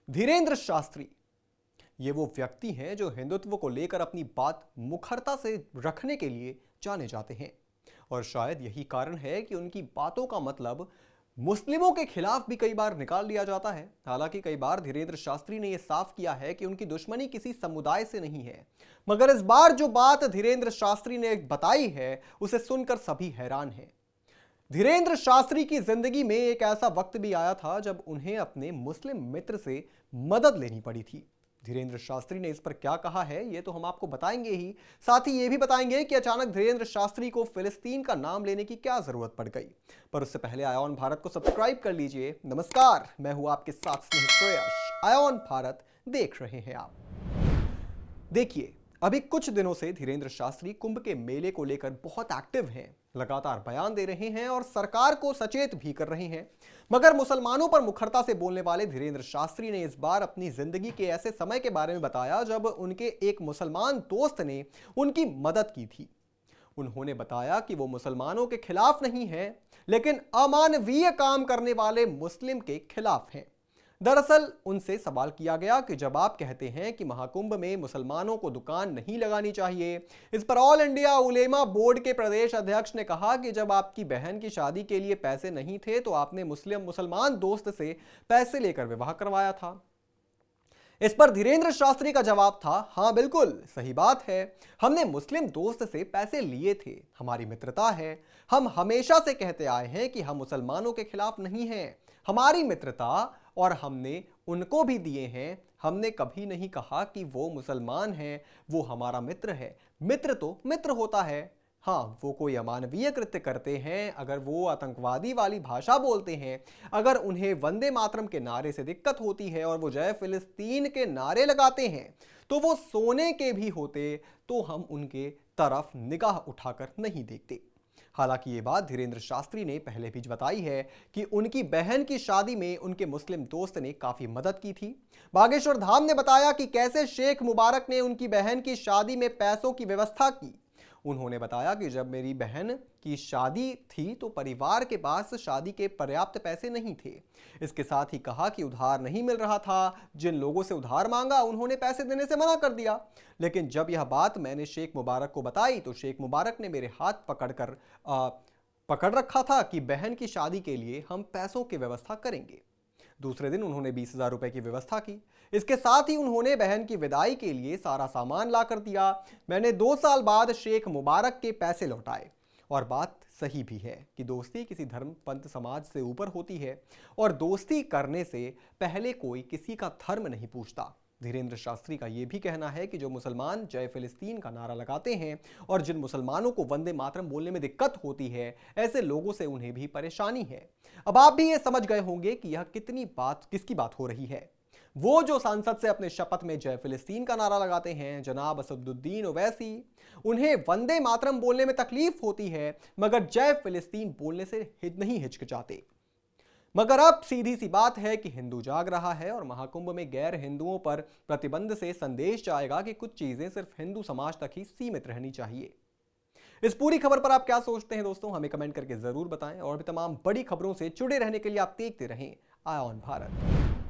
धीरेंद्र शास्त्री ये वो व्यक्ति हैं जो हिंदुत्व को लेकर अपनी बात मुखरता से रखने के लिए जाने जाते हैं और शायद यही कारण है कि उनकी बातों का मतलब मुस्लिमों के खिलाफ भी कई बार निकाल लिया जाता है। हालांकि कई बार धीरेंद्र शास्त्री ने यह साफ किया है कि उनकी दुश्मनी किसी समुदाय से नहीं है, मगर इस बार जो बात धीरेंद्र शास्त्री ने बताई है उसे सुनकर सभी हैरान हैं। धीरेंद्र शास्त्री की जिंदगी में एक ऐसा वक्त भी आया था जब उन्हें अपने मुस्लिम मित्र से मदद लेनी पड़ी थी। धीरेंद्र शास्त्री ने इस पर क्या कहा है ये तो हम आपको बताएंगे ही, साथ ही ये भी बताएंगे कि अचानक धीरेंद्र शास्त्री को फिलिस्तीन का नाम लेने की क्या जरूरत पड़ गई। पर उससे पहले आयोन भारत को सब्सक्राइब कर लीजिए। नमस्कार, मैं हूं आपके साथ स्नेहित प्रयास। आयोन भारत देख रहे हैं आप। देखिए, अभी कुछ दिनों से धीरेंद्र शास्त्री कुंभ के मेले को लेकर बहुत एक्टिव हैं, लगातार बयान दे रहे हैं और सरकार को सचेत भी कर रहे हैं। मगर मुसलमानों पर मुखरता से बोलने वाले धीरेंद्र शास्त्री ने इस बार अपनी जिंदगी के ऐसे समय के बारे में बताया जब उनके एक मुसलमान दोस्त ने उनकी मदद की थी। उन्होंने बताया कि वो मुसलमानों के खिलाफ नहीं है, लेकिन अमानवीय काम करने वाले मुस्लिम के खिलाफ हैं। दरअसल उनसे सवाल किया गया कि जब आप कहते हैं कि महाकुंभ में मुसलमानों को दुकान नहीं लगानी चाहिए, इस पर ऑल इंडिया उलेमा बोर्ड के प्रदेश अध्यक्ष ने कहा कि जब आपकी बहन की शादी के लिए पैसे नहीं थे तो आपने मुसलमान दोस्त से पैसे लेकर विवाह करवाया था। इस पर धीरेंद्र शास्त्री का जवाब था, हां बिल्कुल सही बात है, हमने मुस्लिम दोस्त से पैसे लिए थे, हमारी मित्रता है। हम हमेशा से कहते आए हैं कि हम मुसलमानों के खिलाफ नहीं हैं, हमारी मित्रता और हमने उनको भी दिए हैं। हमने कभी नहीं कहा कि वो मुसलमान हैं, वो हमारा मित्र है। मित्र तो मित्र होता है। हाँ, वो कोई अमानवीय कृत्य करते हैं, अगर वो आतंकवादी वाली भाषा बोलते हैं, अगर उन्हें वंदे मातरम के नारे से दिक्कत होती है और वो जय फिलिस्तीन के नारे लगाते हैं तो वो सोने के भी होते तो हम उनके तरफ निगाह उठाकर नहीं देखते। हालांकि ये बात धीरेंद्र शास्त्री ने पहले भी बताई है कि उनकी बहन की शादी में उनके मुस्लिम दोस्त ने काफी मदद की थी। बागेश्वर धाम ने बताया कि कैसे शेख मुबारक ने उनकी बहन की शादी में पैसों की व्यवस्था की। उन्होंने बताया कि जब मेरी बहन की शादी थी तो परिवार के पास शादी के पर्याप्त पैसे नहीं थे। इसके साथ ही कहा कि उधार नहीं मिल रहा था, जिन लोगों से उधार मांगा उन्होंने पैसे देने से मना कर दिया। लेकिन जब यह बात मैंने शेख मुबारक को बताई तो शेख मुबारक ने मेरे हाथ पकड़ रखा था कि बहन की शादी के लिए हम पैसों की व्यवस्था करेंगे। दूसरे दिन उन्होंने 20,000 रुपए की व्यवस्था की। इसके साथ ही उन्होंने बहन की विदाई के लिए सारा सामान ला कर दिया। मैंने 2 साल बाद शेख मुबारक के पैसे लौटाए। और बात सही भी है कि दोस्ती किसी धर्म पंथ समाज से ऊपर होती है और दोस्ती करने से पहले कोई किसी का धर्म नहीं पूछता। धीरेंद्र शास्त्री का यह भी कहना है कि जो मुसलमान जय फिलिस्तीन का नारा लगाते हैं और जिन मुसलमानों को वंदे मातरम बोलने में दिक्कत होती है, ऐसे लोगों से उन्हें भी परेशानी है। अब आप भी ये समझ गए होंगे कि यह किसकी बात हो रही है। वो जो सांसद से अपने शपथ में जय फिलिस्तीन का नारा लगाते हैं, जनाब असदुद्दीन ओवैसी, उन्हें वंदे मातरम बोलने में तकलीफ होती है मगर जय फिलिस्तीन बोलने से नहीं हिचकिचाते। मगर अब सीधी सी बात है कि हिंदू जाग रहा है और महाकुंभ में गैर हिंदुओं पर प्रतिबंध से संदेश जाएगा कि कुछ चीजें सिर्फ हिंदू समाज तक ही सीमित रहनी चाहिए। इस पूरी खबर पर आप क्या सोचते हैं दोस्तों, हमें कमेंट करके जरूर बताएं और भी तमाम बड़ी खबरों से जुड़े रहने के लिए आप देखते रहें आयोन भारत।